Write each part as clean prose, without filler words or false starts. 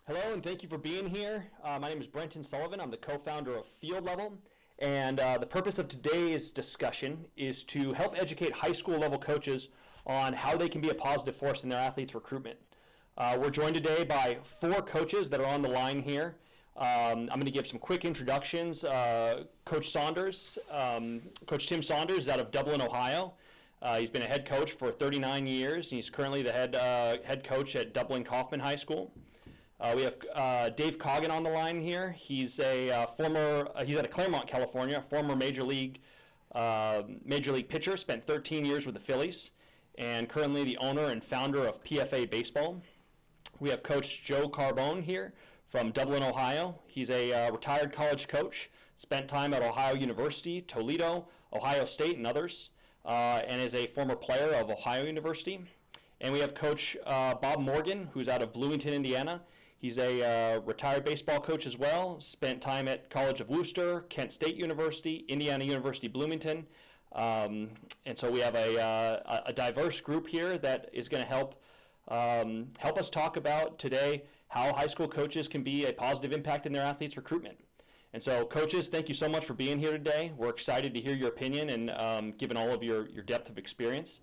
Hello, and thank you for being here. My name is Brenton Sullivan. I'm the co-founder of FieldLevel, and the purpose of today's discussion is to help educate high school level coaches on how they can be a positive force in their athletes' recruitment. We're joined today by four coaches that are on the line here. I'm going to give some quick introductions. Coach Saunders, Coach Tim Saunders is out of Dublin, Ohio. He's been a head coach for 39 years. He's currently the head coach at Dublin Coffman High School. We have Dave Coggin on the line here. He's a he's out of Claremont, California, former major league pitcher. Spent 13 years with the Phillies, and currently the owner and founder of PFA Baseball. We have Coach Joe Carbone here from Dublin, Ohio. He's a retired college coach. Spent time at Ohio University, Toledo, Ohio State, and others, and is a former player of Ohio University. And we have Coach Bob Morgan, who's out of Bloomington, Indiana. He's a retired baseball coach as well. Spent time at College of Worcester, Kent State University, Indiana University Bloomington. And so we have a diverse group here that is going to help us talk about today how high school coaches can be a positive impact in their athletes' recruitment. And so, coaches, thank you so much for being here today. We're excited to hear your opinion and given all of your depth of experience.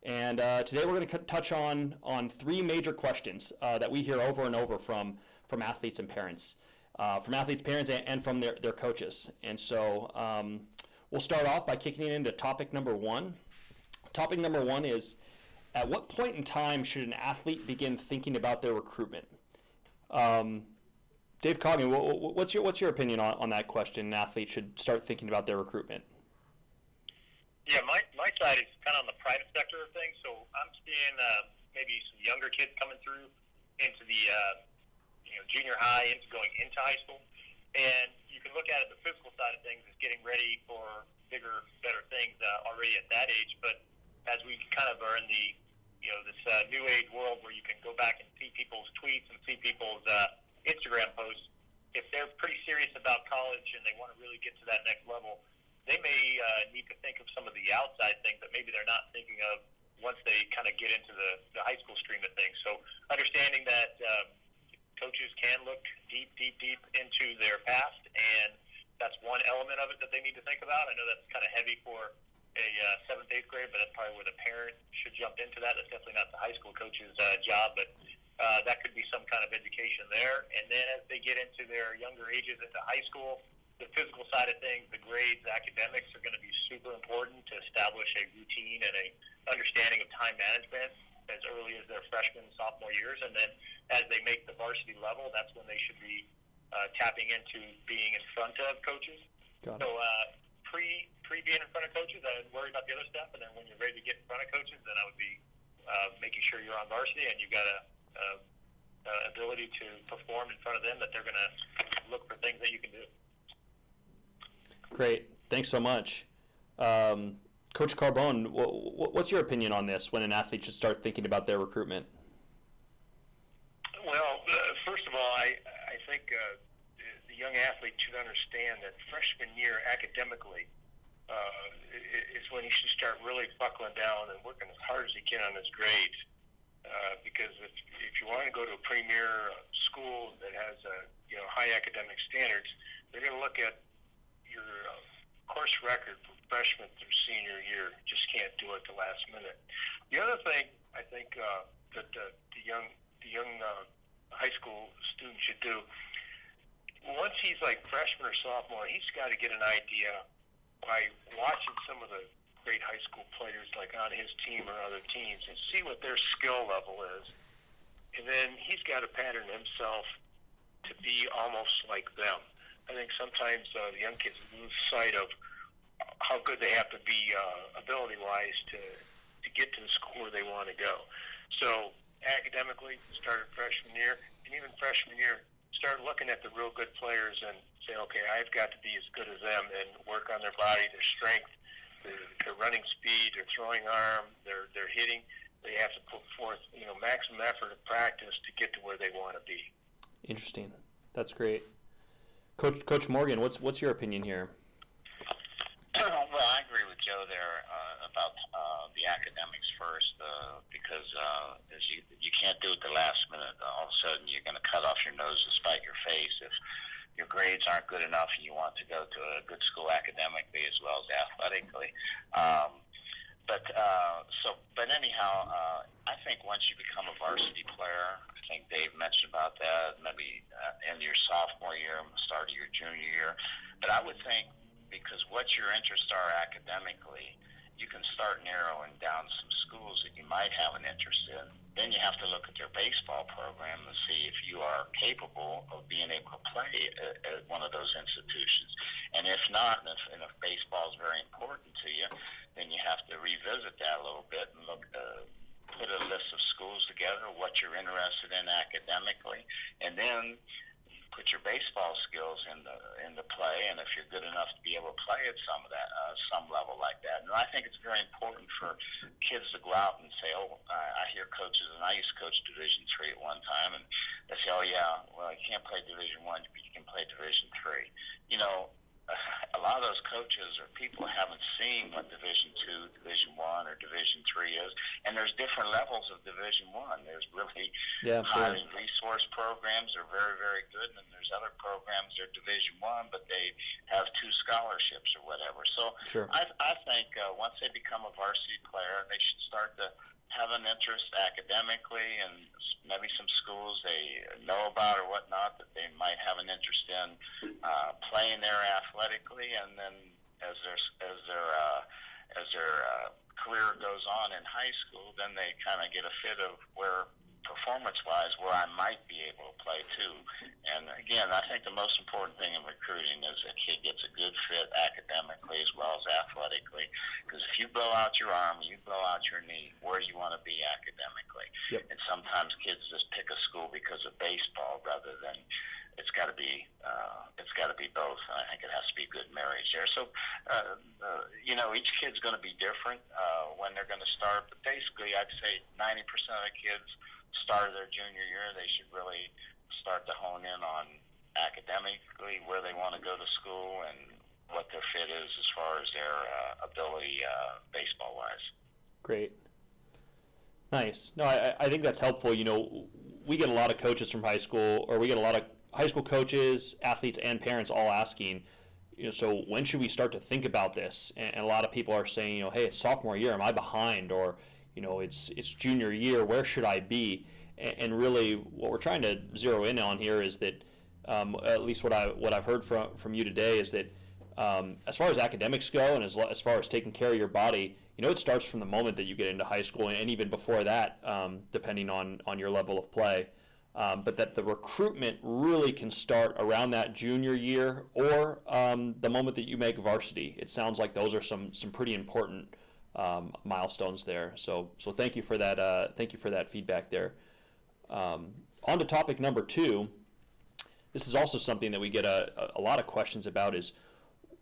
And today we're going to touch on three major questions that we hear over and over from athletes and parents, and from their coaches. And so we'll start off by kicking it into topic number one. Topic number one is, at what point in time should an athlete begin thinking about their recruitment? Dave Coggin, what's your opinion on that question? An athlete should start thinking about their recruitment. Yeah, my side is kind of on the private sector of things. So I'm seeing maybe some younger kids coming through into the junior high, going into high school, and you can look at it. The physical side of things is getting ready for bigger, better things already at that age. But as we kind of are in the this new age world where you can go back and see people's tweets and see people's Instagram posts, if they're pretty serious about college and they want to really get to that next level, they may need to think of some of the outside things that maybe they're not thinking of once they kind of get into the high school stream of things. So understanding that coaches can look deep into their past, and that's one element of it that they need to think about. I know that's kind of heavy for a 7th, 8th grade, but that's probably where the parent should jump into that. That's definitely not the high school coach's job, but that could be some kind of education there. And then as they get into their younger ages into high school, the physical side of things, the grades, the academics are going to be super important to establish a routine and a understanding of time management as early as their freshman, sophomore years. And then as they make the varsity level, that's when they should be tapping into being in front of coaches. Got it. So pre being in front of coaches, I would worry about the other stuff. And then when you're ready to get in front of coaches, then I would be making sure you're on varsity and you've got a ability to perform in front of them, that they're going to look for things that you can do. Great. Thanks so much. Coach Carbone, what's your opinion on this, when an athlete should start thinking about their recruitment? Well, first of all, I think the young athlete should understand that freshman year academically is when he should start really buckling down and working as hard as he can on his grades. Because if you want to go to a premier school that has high academic standards, they're going to look at your course record from freshman through senior year. Just can't do it the last minute. The other thing I think that the young high school student should do, once he's like freshman or sophomore, he's got to get an idea by watching some of the great high school players like on his team or other teams and see what their skill level is. And then he's got to pattern himself to be almost like them. I think sometimes the young kids lose sight of how good they have to be ability-wise to get to the school where they want to go. So academically, start at freshman year, and even freshman year, start looking at the real good players and say, okay, I've got to be as good as them, and work on their body, their strength, their running speed, their throwing arm, their hitting. They have to put forth maximum effort and practice to get to where they want to be. Interesting. That's great. Coach Morgan, what's your opinion here? Well, I agree with Joe there about the academics first, because is you can't do it the last minute. All of a sudden, you're going to cut off your nose to spite your face if your grades aren't good enough and you want to go to a good school academically as well as athletically. But anyhow, I think once you become a varsity player, I think Dave mentioned about that, maybe in your sophomore year, start of your junior year. But I would think because what your interests are academically, you can start narrowing down some schools that you might have an interest in. Then you have to look at their baseball program and see if you are capable of being able to play at one of those institutions. And if not, and if baseball is very important to you, then you have to revisit that a little bit and look, put a list of schools together, what you're interested in academically, and then put your baseball skills into play, and if you're good enough to be able to play at some level like that. And I think it's very important for kids to go out and say, I hear coaches, and I used to coach Division III at one time, and they say, oh yeah, well, you can't play Division I, but you can play Division III. You know, a lot of those coaches or people haven't seen what Division II, Division I, or Division III is, and there's different levels of Division I. There's really highly resource programs that are very, very good, and there's other programs that are Division I, but they have 2 scholarships or whatever. So I think once they become a varsity player, they should start to have an interest academically, and maybe some schools they know about or whatnot that they might have an interest in playing there athletically, and then as their career goes on in high school, then they kind of get a fit of where performance-wise where I might be able to play too. And again, I think the most important thing in recruiting is a kid gets a good fit academically as well as athletically. Because if you blow out your arm, you blow out your knee, where do you want to be academically? And sometimes kids just pick a school because of baseball rather than it's got to be both. I think it has to be a good marriage there. So, you know, each kid's going to be different when they're going to start. But basically, I'd say 90% of the kids start of their junior year, they should really start to hone in on academically where they want to go to school and what their fit is as far as their ability baseball-wise. Great. Nice. No, I think that's helpful. You know, we get a lot of coaches from high school, or we get a lot of high school coaches, athletes, and parents all asking, you know, so when should we start to think about this? And a lot of people are saying, you know, hey, it's sophomore year, am I behind? Or, you know, it's junior year, where should I be? And really, what we're trying to zero in on here is that, at least what I've heard from you today is that, as far as academics go, and as far as taking care of your body, you know, it starts from the moment that you get into high school, and even before that, depending on your level of play. But that the recruitment really can start around that junior year or the moment that you make varsity. It sounds like those are some pretty important milestones there. So thank you for that. Thank you for that feedback there. On to topic number 2. This is also something that we get a lot of questions about: is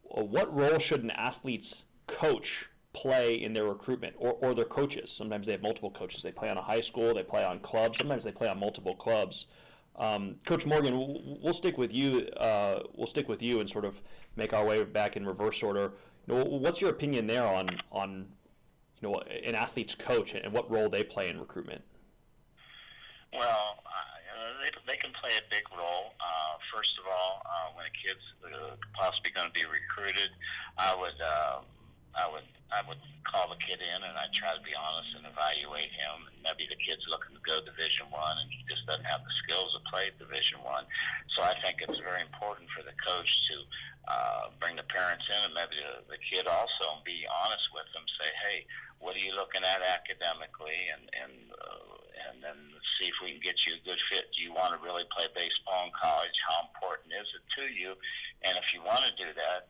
what role should an athlete's coach play in their recruitment, or their coaches? Sometimes they have multiple coaches. They play on a high school, they play on clubs, sometimes they play on multiple clubs. Coach Morgan, we'll stick with you. And sort of make our way back in reverse order. You know, what's your opinion there on you know, an athlete's coach and what role they play in recruitment? Well, they can play a big role. First of all, when a kid's possibly going to be recruited, I would call the kid in, and I'd try to be honest and evaluate him. Maybe the kid's looking to go Division I, and he just doesn't have the skills to play Division I. So I think it's very important for the coach to bring the parents in, and maybe the kid also, and be honest with them. Say, hey, what are you looking at academically, and then see if we can get you a good fit. Do you want to really play baseball in college? How important is it to you? And if you want to do that,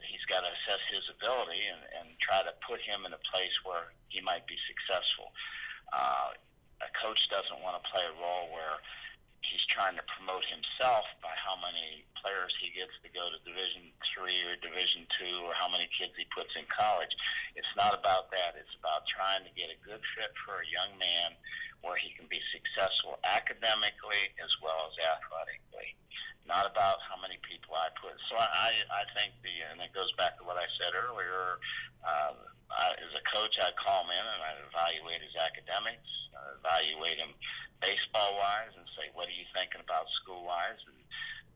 he's got to assess his ability and try to put him in a place where he might be successful. A coach doesn't want to play a role where he's trying to promote himself by how many players he gets to go to Division III or Division II, or how many kids he puts in college. It's not about that. It's about trying to get a good fit for a young man where he can be successful academically as well as athletically. Not about how many people I put. So I think and it goes back to what I said earlier, I as a coach, I'd call him in and I'd evaluate his academics, evaluate him baseball-wise, and say, what are you thinking about school-wise? And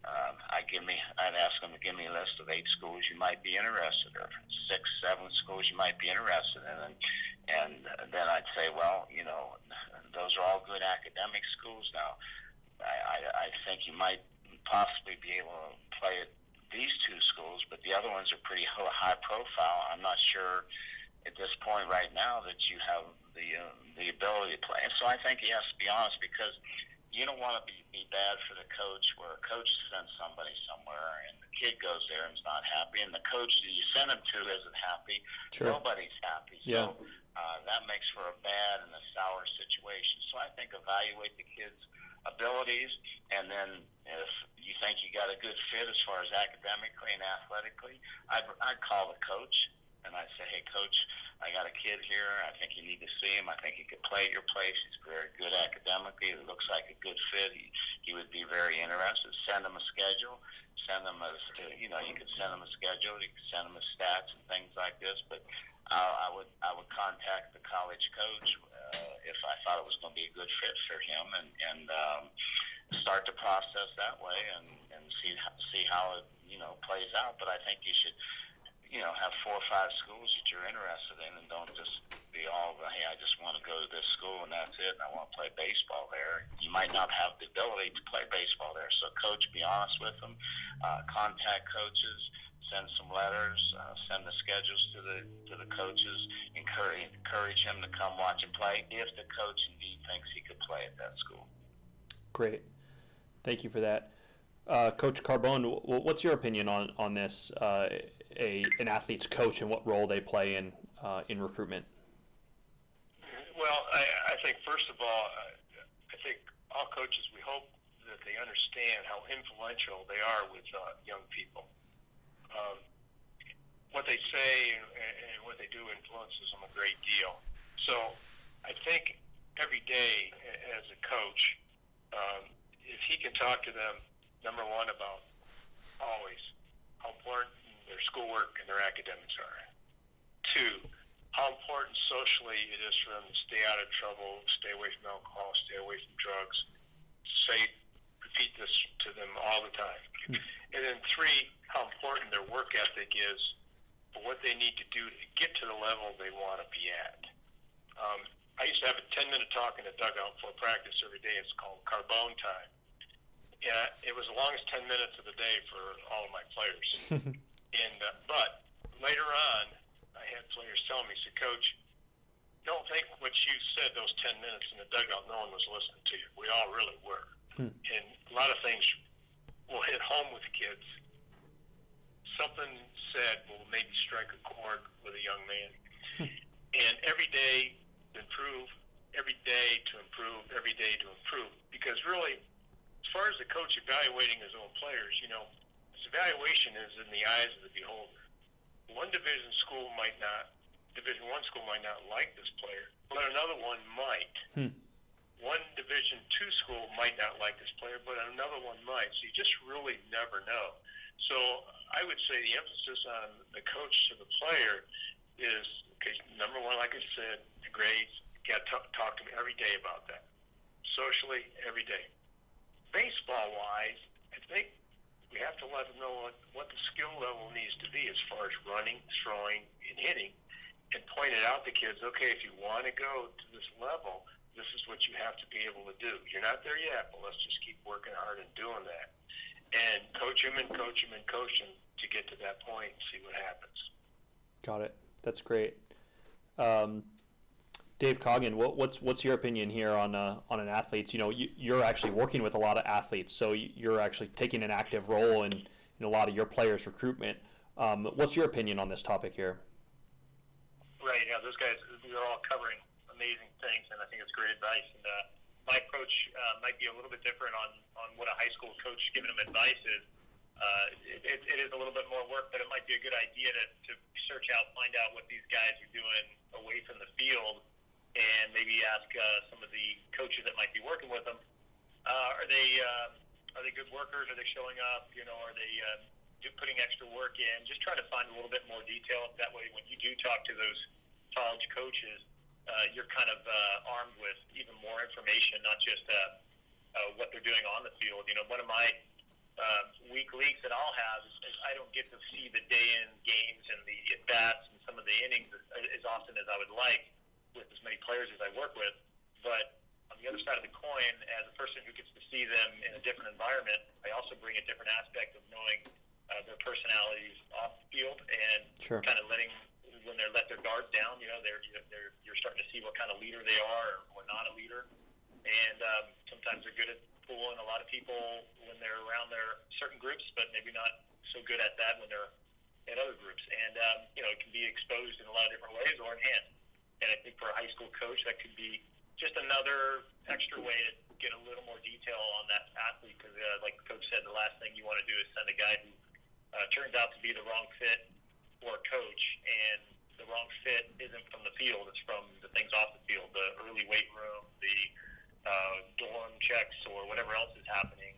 I'd ask him to give me a list of 8 schools you might be interested in, or 6, 7 schools you might be interested in, and then I'd say, well, those are all good academic schools. Now, I think you might possibly be able to play at these 2 schools, but the other ones are pretty high profile. I'm not sure at this point right now that you have the ability to play. And so I think he has to be honest, because you don't want to be bad for the coach, where a coach sends somebody somewhere and the kid goes there and is not happy, and the coach that you send him to isn't happy. Sure. Nobody's happy. Yeah. So that makes for a bad and a sour situation. So I think evaluate the kid's abilities, and then if you think you got a good fit as far as academically and athletically, I'd call the coach and I'd say, hey, coach, I got a kid here. I think you need to see him. I think he could play at your place. He's very good academically. It looks like a good fit. He would be very interested. Send him a schedule. Send him you could send him a schedule. You could send him his stats and things like this. But I would contact the college coach if I thought it was going to be a good fit for him, and start the process that way, and see how it plays out. But I think you should have 4 or 5 schools that you're interested in, and don't just be all, hey, I just want to go to this school and that's it, and I want to play baseball there. You might not have the ability to play baseball there. So coach, be honest with them. Contact coaches, send some letters, send the schedules to the coaches, encourage him to come watch him play if the coach indeed thinks he could play at that school. Great. Thank you for that. Coach Carbone, what's your opinion on this, an athlete's coach and what role they play in recruitment? Well, I think, first of all, I think all coaches, we hope that they understand how influential they are with young people. What they say and what they do influences them a great deal. So I think every day as a coach, if he can talk to them, number one, about always how important their schoolwork and their academics are. 2, how important socially it is for them to stay out of trouble, stay away from alcohol, stay away from drugs. Repeat this to them all the time. And then 3, how important their work ethic is for what they need to do to get to the level they want to be at. I used to have a 10-minute talk in the dugout for practice every day. It's called Carbone time. Yeah, it was the longest 10 minutes of the day for all of my players. But later on, I had players tell me, so Coach, don't think what you said those 10 minutes in the dugout, no one was listening to you. We all really were. And a lot of things will hit home with kids. Something said will maybe strike a chord with a young man. And every day to improve, every day to improve, every day to improve. Because really, as far as the coach evaluating his own players, his evaluation is in the eyes of the beholder. One Division I school might not like this player, but another one might. One Division II school might not like this player, but another one might. So you just really never know. So I would say the emphasis on the coach to the player is, okay, number one, like I said, the grades. You got to talk to me every day about that. Socially, every day. Baseball-wise, I think we have to let them know what the skill level needs to be as far as running, throwing, and hitting, and point it out to kids, okay, if you want to go to this level, this is what you have to be able to do. You're not there yet, but let's just keep working hard and doing that. And coach them and coach them and coach them to get to that point and see what happens. Got it. That's great. Dave Coggin, what's your opinion here on an athlete? You're actually working with a lot of athletes, so you're actually taking an active role in a lot of your players' recruitment. What's your opinion on this topic here? Right. Yeah, those guys, they're all covering amazing things, and I think it's great advice. And my approach might be a little bit different on what a high school coach giving them advice is. It is a little bit more work, but it might be a good idea to search out, find out what these guys are doing away from the field, and maybe ask some of the coaches that might be working with them, are they good workers? Are they showing up? Are they putting extra work in? Just trying to find a little bit more detail. That way, when you do talk to those college coaches, you're kind of armed with even more information, not just what they're doing on the field. One of my weak links that I'll have is I don't get to see the day-in games and the at-bats and some of the innings as often as I would like with as many players as I work with. But on the other side of the coin, as a person who gets to see them in a different environment, I also bring a different aspect of knowing their personalities off the field and kind of letting, when they're let their guards down, you're starting to see what kind of leader they are or not a leader. And sometimes they're good at pulling a lot of people when they're around their certain groups, but maybe not so good at that when they're at other groups. And, it can be exposed in a lot of different ways or enhanced. And I think for a high school coach, that could be just another extra way to get a little more detail on that athlete. Because like the coach said, the last thing you want to do is send a guy who turns out to be the wrong fit for a coach. And the wrong fit isn't from the field. It's from the things off the field, the early weight room, the dorm checks, or whatever else is happening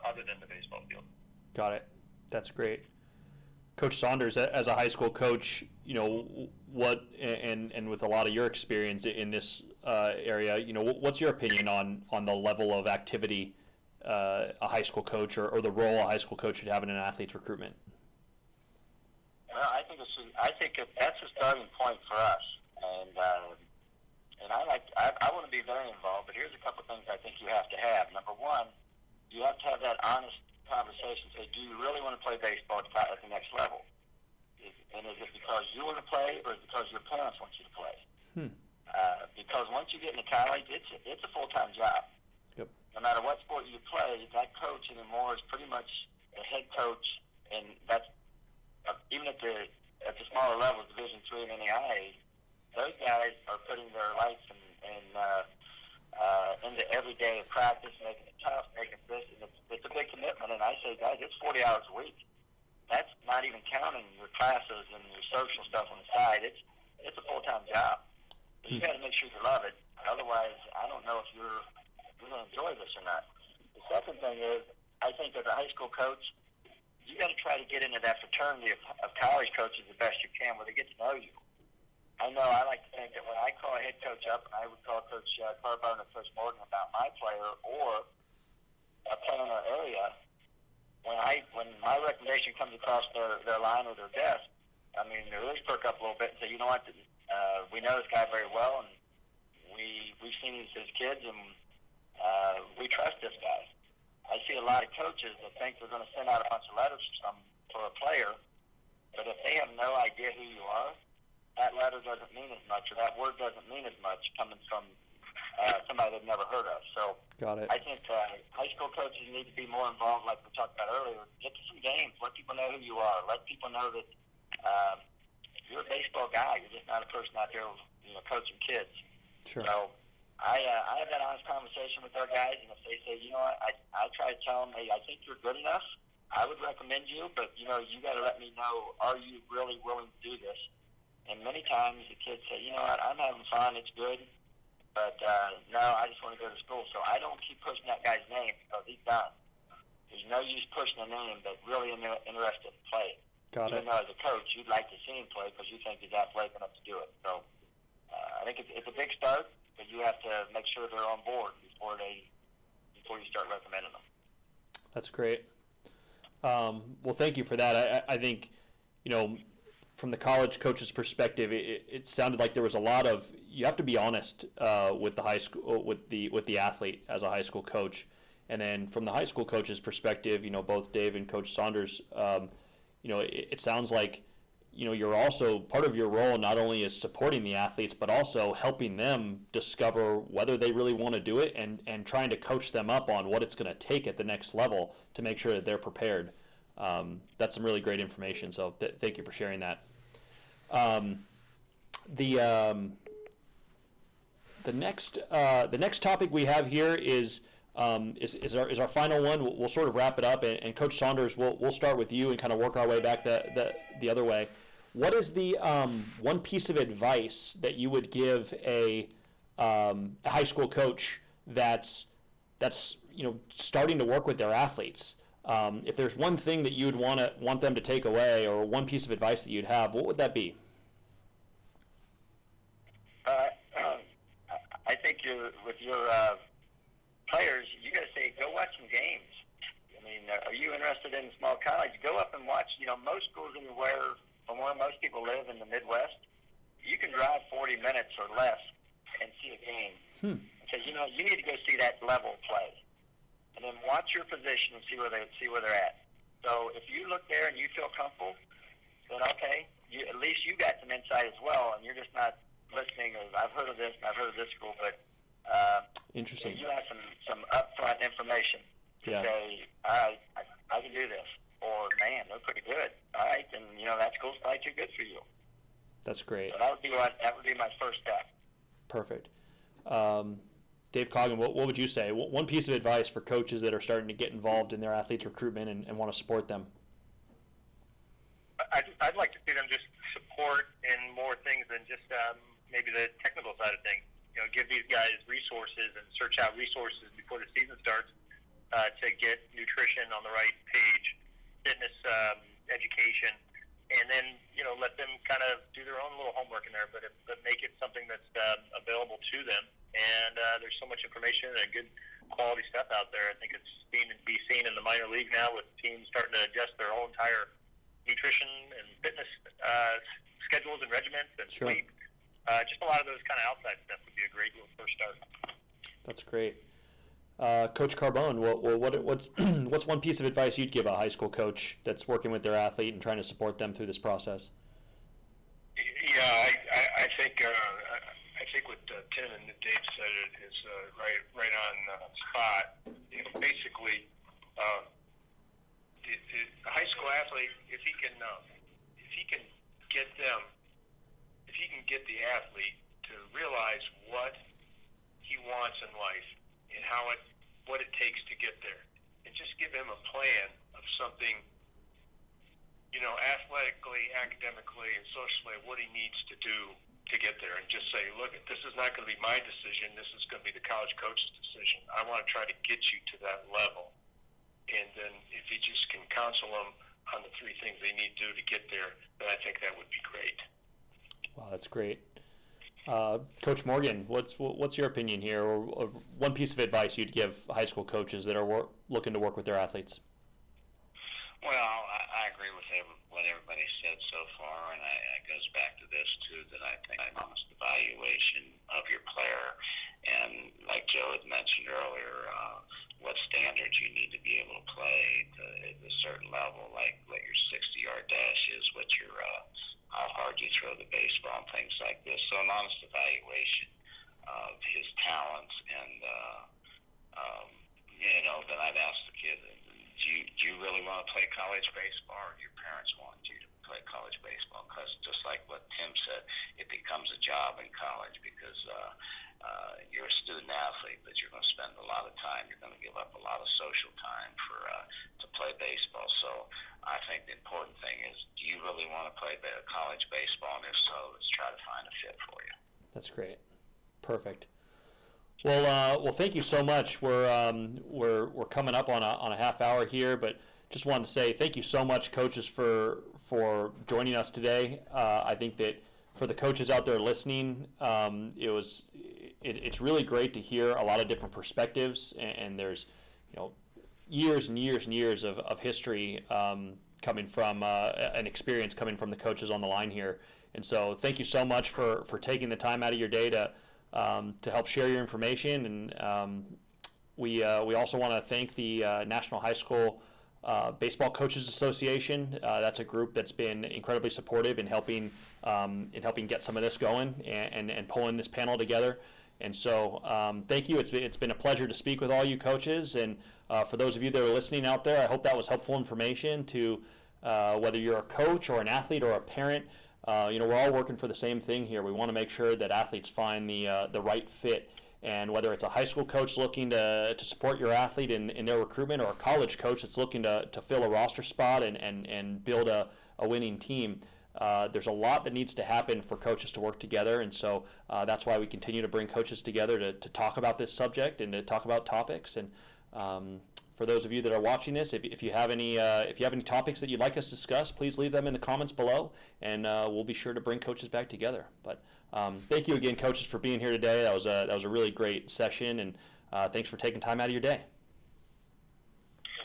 other than the baseball field. Got it. That's great. Coach Saunders, as a high school coach, what and with a lot of your experience in this area, what's your opinion on the level of activity a high school coach or the role a high school coach should have in an athlete's recruitment? Well, I think that's a starting point for us, and I want to be very involved. But here's a couple things I think you have to have. Number one, you have to have that honest conversation. Say, do you really want to play baseball at the next level? And is it because you want to play, or is it because your parents want you to play? Because once you get into college, it's a full-time job. Yep. No matter what sport you play, that coach anymore is pretty much the head coach, and that's even at the smaller levels, Division III and NAIA. Those guys are putting their life into every day of practice, making it tough, making this, and it's a big commitment. And I say, guys, it's 40 hours a week. That's not even counting your classes and your social stuff on the side. It's a full-time job. So you got to make sure you love it. Otherwise, I don't know if you're going to enjoy this or not. The second thing is, I think as a high school coach, you got to try to get into that fraternity of college coaches the best you can, where they get to know you. I know I like to think that when I call a head coach up, and I would call Coach Carbone and Coach Morgan about my player or a player in our area, when my recommendation comes across their line or their desk, I mean, they really perk up a little bit and say, you know what, we know this guy very well, and we've seen these as kids, and we trust this guy. I see a lot of coaches that think they're going to send out a bunch of letters for a player, but if they have no idea who you are, that letter doesn't mean as much, or that word doesn't mean as much coming from somebody they've never heard of. So Got it. I think high school coaches need to be more involved, like we talked about earlier. Get to some games. Let people know who you are. Let people know that you're a baseball guy. You're just not a person out there, coaching kids. Sure. So I have that honest conversation with our guys, and if they say, you know what, I try to tell them, hey, I think you're good enough. I would recommend you, but you got to let me know, are you really willing to do this? And many times the kids say, you know what, I'm having fun, it's good, but no, I just want to go to school. So I don't keep pushing that guy's name because he's done. There's no use pushing a name that's really interested in play. Even though as a coach, you'd like to see him play because you think he's athletic enough to do it. So I think it's a big start, but you have to make sure they're on board before you start recommending them. That's great. Well, thank you for that. I think, from the college coach's perspective, it sounded like there was a lot of, you have to be honest with the high school, with the athlete as a high school coach, and then from the high school coach's perspective, both Dave and Coach Saunders, it sounds like, you're also, part of your role not only is supporting the athletes, but also helping them discover whether they really want to do it and trying to coach them up on what it's going to take at the next level to make sure that they're prepared. That's some really great information, so thank you for sharing that. The next topic we have here is our final one. We'll sort of wrap it up, and Coach Saunders, we'll start with you and kind of work our way back the other way. What is the one piece of advice that you would give a high school coach that's starting to work with their athletes? If there's one thing that you would want them to take away, or one piece of advice that you'd have, what would that be? your players, you got to say, go watch some games. I mean, are you interested in small college? Go up and watch. Most schools from where most people live in the Midwest, you can drive 40 minutes or less and see a game. So you need to go see that level play, and then watch your position and see where they're at. So if you look there and you feel comfortable, then okay, at least you got some insight as well, and you're just not listening of I've heard of this and I've heard of this school, but interesting. You have some upfront information to say, all right, I can do this, or man, they're pretty good. All right, then that school's probably too good for you. That's great. So that would be my first step. Perfect. Dave Coggin, what would you say? One piece of advice for coaches that are starting to get involved in their athletes' recruitment and want to support them? I'd like to see them just support in more things than just maybe the technical side of things. Give these guys resources and search out resources before the season starts to get nutrition on the right page, fitness education, and then let them kind of do their own little homework in there, but make it something that's available to them. And there's so much information and good quality stuff out there. I think it's be seen in the minor league now with teams starting to adjust their whole entire nutrition and fitness schedules and regiments and sleep. Just a lot of those kind of outside stuff would be a great little first start. That's great. Coach Carbone, what's one piece of advice you'd give a high school coach that's working with their athlete and trying to support them through this process? Yeah, I think what Tim and Dave said is right on spot. Basically, the high school athlete, if he can get the athlete to realize what he wants in life and what it takes to get there, and just give him a plan of something, athletically, academically, and socially, what he needs to do to get there, and just say, look, this is not going to be my decision. This is going to be the college coach's decision. I want to try to get you to that level. And then if he just can counsel them on the three things they need to do to get there, then I think that would be great. Wow, that's great. Coach Morgan, what's your opinion here, or one piece of advice you'd give high school coaches that are looking to work with their athletes? Well, I agree with what everybody said so far, and it goes back to this, too, that I think an honest evaluation of your player, and like Joe had mentioned earlier, what standards you need to be able to play at a certain level, like what your 60-yard dash is, what your how hard you throw the baseball, and things like this. So an honest evaluation of his talents, and then I'd ask the kid, do you really want to play college baseball, or your parents want you to play college baseball? Because just like what Tim said, it becomes a job in college because you're a student athlete, but you're going to spend a lot of time. You're going to give up a lot of social time to play baseball. So I think the important thing is, do you really want to play college baseball? And if so, let's try to find a fit for you. That's great. Perfect. Well, thank you so much. We're coming up on a half hour here, but just wanted to say thank you so much, coaches, for joining us today. I think that for the coaches out there listening, it's really great to hear a lot of different perspectives, and there's years and years and years of history coming from an experience coming from the coaches on the line here. And so thank you so much for taking the time out of your day to help share your information. And we also want to thank the National High School Baseball Coaches Association. That's a group that's been incredibly supportive in helping get some of this going and pulling this panel together. And so thank you. It's been a pleasure to speak with all you coaches. And for those of you that are listening out there, I hope that was helpful information to whether you're a coach or an athlete or a parent. We're all working for the same thing here. We want to make sure that athletes find the right fit. And whether it's a high school coach looking to support your athlete in their recruitment, or a college coach that's looking to fill a roster spot and build a winning team, there's a lot that needs to happen for coaches to work together. And so that's why we continue to bring coaches together to talk about this subject and to talk about topics. And for those of you that are watching this, if you have any topics that you'd like us to discuss, please leave them in the comments below, and we'll be sure to bring coaches back together. But Thank you again, coaches, for being here today. That was a really great session, and thanks for taking time out of your day.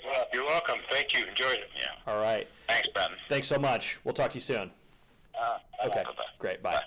Well, you're welcome. Thank you. Enjoyed it. Yeah. All right. Thanks, Brenton. Thanks so much. We'll talk to you soon. Okay. Bye-bye. Great. Bye.